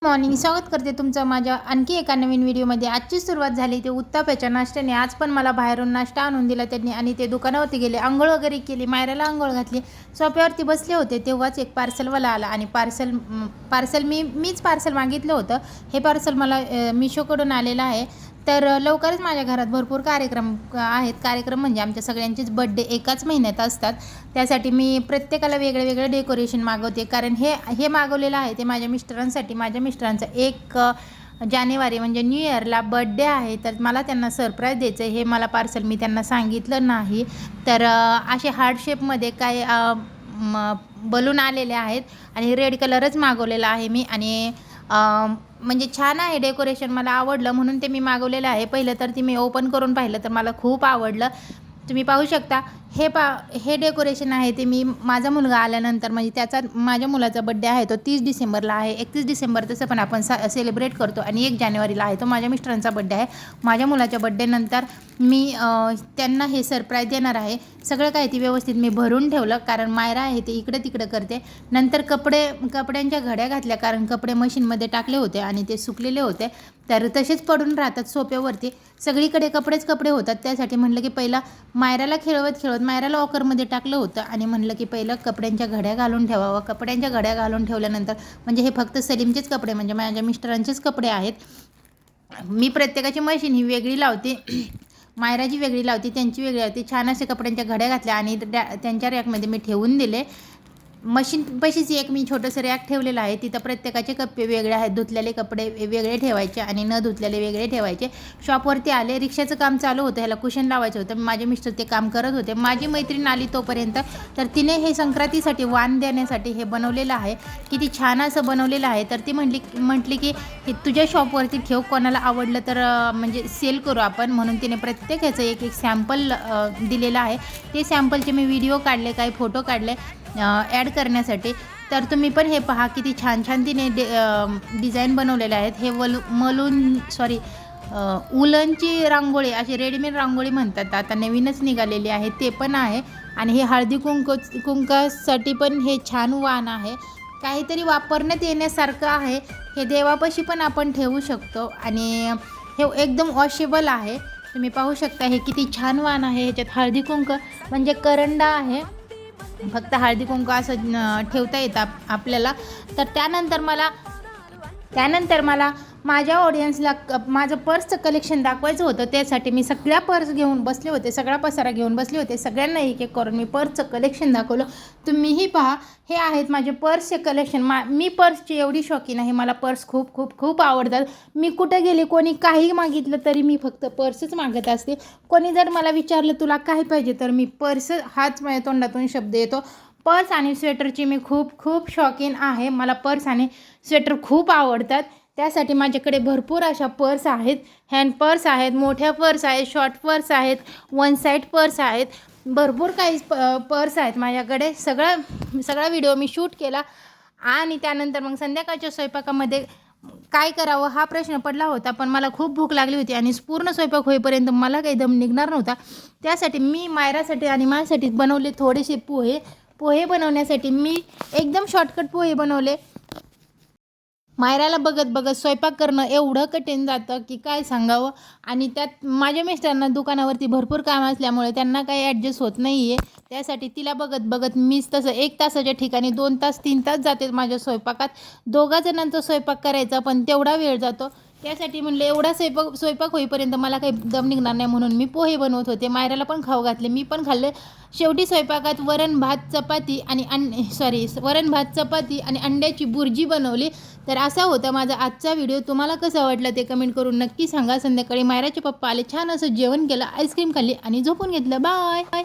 Morning स्वागत करते तुमचं माझ्या आणखी एका नवीन व्हिडिओमध्ये। आजची सुरुवात झाली ते उत्ताप्याच्या नाश्त्याने। आज पण मला बाहेरून नाश्ता आणून दिला त्यांनी आणि ते दुकानावरती गेले, अंघोळ वगैरे केली, मायराला अंघोळ घातली, सोफ्यावरती बसले होते तेव्हाच एक पार्सलवाला आला आणि पार्सल मीच पार्सल मागितलं होतं। हे पार्सल मला मिशोकडून आलेलं आहे। तर लवकरच माझ्या घरात भरपूर कार्यक्रम आहेत। कार्यक्रम म्हणजे आमच्या सगळ्यांचेच बर्थडे एकाच महिन्यात असतात, त्यासाठी मी प्रत्येकाला वेगळं डेकोरेशन मागवते। कारण हे मागवलेलं आहे ते माझ्या मिस्टरांसाठी। माझ्या मिस्टरांचा 1 जानेवारी म्हणजे न्यू इयरला बर्थडे आहे, तर मला त्यांना सरप्राईज द्यायचं आहे। हे मला पार्सल मी त्यांना सांगितलं नाही, तर असे हार्ट शेपमध्ये काय बलून आलेले आहेत आणि रेड कलरच मागवलेला आहे मी। आणि म्हणजे छान आहे डेकोरेशन, मला आवडलं म्हणून ते मी मागवलेलं आहे। पहिलं तर ती मी ओपन करून पाहिलं तर मला खूप आवडलं। तुम्ही पाहू शकता हे डेकोरेशन आहे ते मी माझा मुलगा आल्यानंतर, म्हणजे माझ्या मुलाचा बर्थडे आहे तो 30 डिसेंबरला आहे। 31 डिसेंबर तसं पण आपण सेलिब्रेट करतो आणि 1 जानेवारीला आहे तो माझ्या मिस्टरांचा बर्थडे आहे। माझ्या मुलाच्या बर्थडेनंतर मी त्यांना हे सरप्राईज देणार आहे। सगळं काही ती व्यवस्थित मी भरून ठेवलं, कारण मायरा आहे ते इकडे तिकडे करते। नंतर कपड्यांच्या घड्या घातल्या, कारण कपडे मशीनमध्ये टाकले होते आणि ते सुकलेले होते, तर तसेच पडून राहतात सोप्यावरती। सगळीकडे कपडे होतात, त्यासाठी म्हटलं की पहिला मायराला खेळवत मायराला ऑकरमध्ये टाकलं होतं आणि म्हटलं की पहिलं कपड्यांच्या घड्या घालून ठेवावं। कपड्यांच्या घड्या घालून ठेवल्यानंतर, म्हणजे हे फक्त सलीमचेच कपडे म्हणजे माझ्या मिस्टरांचेच कपडे आहेत। मी प्रत्येकाची मशीन ही वेगळी लावते, मायराची वेगळी लावते, त्यांची वेगळी लावते। छान असे कपड्यांच्या घड्या घातल्या आणि त्यांच्या रॅकमध्ये मी ठेवून दिले। मशीन पशीच एक मी छोटंसं रॅक ठेवलेलं आहे, तिथं प्रत्येकाचे कप्पे वेगळे आहेत। धुतलेले कपडे वेगळे ठेवायचे आणि न धुतलेले वेगळे ठेवायचे। शॉपवरती आले, रिक्षाचं काम चालू होतं, ह्याला कुशन लावायचं होतं, माझे मिस्टर ते काम करत होते। माझी मैत्रीण आली तोपर्यंत, तर तिने हे संक्रांतीसाठी वाण देण्यासाठी हे बनवलेलं आहे। किती छान असं बनवलेलं आहे। तर ती म्हटली की हे तुझ्या शॉपवरती ठेव, कोणाला आवडलं तर म्हणजे सेल करू आपण, म्हणून तिने प्रत्येक ह्याचं एक सॅम्पल दिलेलं आहे। ते सॅम्पलचे मी व्हिडिओ काढले, काही फोटो काढले ॲड करण्यासाठी। तर तुम्ही पण हे पहा, किती छान तिने डिझाईन बनवलेले आहेत। हे उलनची रांगोळी, अशी रेडीमेड रांगोळी म्हणतात, आता नवीनच निघालेली आहे, ते पण आहे। आणि हे हळदी कुंकासाठी पण हे छान वाण आहे, काहीतरी वापरण्यात येण्यासारखं आहे। हे देवापाशी पण आपण ठेवू शकतो आणि हे एकदम वॉशेबल आहे। तुम्ही पाहू शकता हे किती छान वाण आहे। ह्याच्यात हळदी कुंक म्हणजे करंडा आहे, फक्त हळदी कुंकू असं ठेवता येतं आपल्याला। तर त्यानंतर मला माझ्या ऑडियन्सला माझं पर्सचं कलेक्शन दाखवायचं होतं, त्यासाठी मी सगळ्या पर्स घेऊन बसले होते, सगळा पसारा घेऊन बसले होते। सगळ्यांना एक एक करून मी पर्सचं कलेक्शन दाखवलं। तुम्हीही पहा, हे आहेत माझे पर्सचे कलेक्शन। मी पर्सची एवढी शौकीन आहे, मला पर्स खूप खूप खूप आवडतात। मी कुठे गेले, कोणी काही मागितलं तरी मी फक्त पर्सच मागत असते। कोणी जर मला विचारलं तुला काय पाहिजे, तर मी पर्स हाच माझ्या तोंडातून शब्द येतो। पर्स आणि स्वेटरची मी खूप खूप शौकीन आहे, मला पर्स आणि स्वेटर खूप आवडतात। त्यासाठी माझ्याकडे भरपूर अशा पर्स आहेत, हँड पर्स आहेत, मोठ्या पर्स आहेत, शॉर्ट पर्स आहेत, 1 साईड पर्स आहेत, भरपूर काही पर्स आहेत माझ्याकडे। सगळा व्हिडिओ मी शूट केला आणि त्यानंतर मग संध्याकाळच्या स्वयंपाकामध्ये काय करावं हा प्रश्न पडला होता, पण मला खूप भूक लागली होती आणि पूर्ण स्वयंपाक होईपर्यंत मला काही दम निघणार नव्हता। त्यासाठी मी मायरासाठी आणि माझ्यासाठी बनवले थोडेसे पोहे बनवण्यासाठी मी एकदम शॉर्टकट पोहे बनवले। मायराला बघत स्वयंपाक करणं एवढं कठीण जातं की काय सांगावं, आणि त्यात माझ्या मिस्टरांना दुकानावरती भरपूर काम असल्यामुळे त्यांना काही ॲडजस्ट होत नाही आहे। त्यासाठी तिला बघत मीच तसं 1 तासाच्या ठिकाणी 2 तास 3 तास जाते माझ्या स्वयंपाकात। 2 जणांचा स्वयंपाक करायचा, पण तेवढा वेळ जातो। त्यासाठी म्हणलं एवढा स्वयंपाक होईपर्यंत मला काही दम निघणार नाही, म्हणून मी पोहे बनवत होते। मायराला पण खाऊ घातले, मी पण खाल्ले। शेवटी स्वयंपाकात वरण भात चपाती आणि अंड्याची बुर्जी बनवली। तर असा होता माझा आजचा व्हिडिओ। तुम्हाला कसा वाटला ते कमेंट करून नक्की सांगा। संध्याकाळी मायराचे पप्पा आले, छान असं जेवण केलं, आईस्क्रीम खाल्ली आणि झोपून घेतलं। बाय।